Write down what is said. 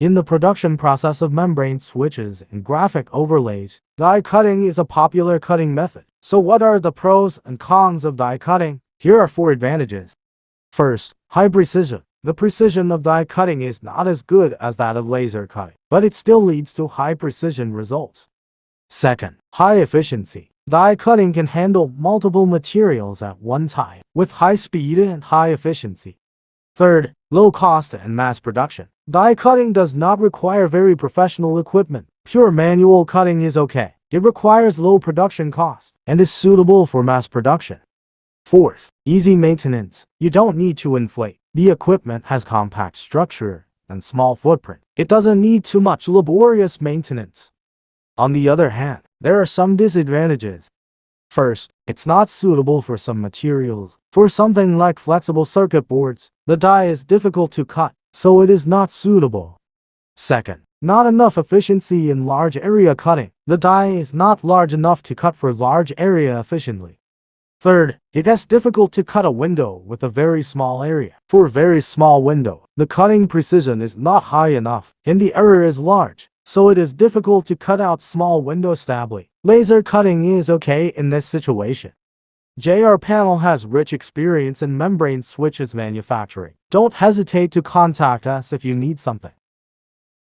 In the production process of membrane switches and graphic overlays, die cutting is a popular cutting method. So what are the pros and cons of die cutting? Here are 4 advantages. First, high precision. The precision of die cutting is not as good as that of laser cutting, but it still leads to high precision results. Second, high efficiency. Die cutting can handle multiple materials at one time, with high speed and high efficiency. Third, low cost and mass production. Die cutting does not require very professional equipment. Pure manual cutting is okay. It requires low production cost and is suitable for mass production. Fourth, easy maintenance. You don't need to inflate. The equipment has compact structure and small footprint. It doesn't need too much laborious maintenance. On the other hand, there are some disadvantages. First, it's not suitable for some materials. For something like flexible circuit boards, the die is difficult to cut, so it is not suitable. Second, not enough efficiency in large area cutting. The die is not large enough to cut for large area efficiently. Third, it is difficult to cut a window with a very small area. For a very small window, the cutting precision is not high enough, and the error is large, so it is difficult to cut out small windows stably. Laser cutting is okay in this situation. JRPanel has rich experience in membrane switches manufacturing. Don't hesitate to contact us if you need something.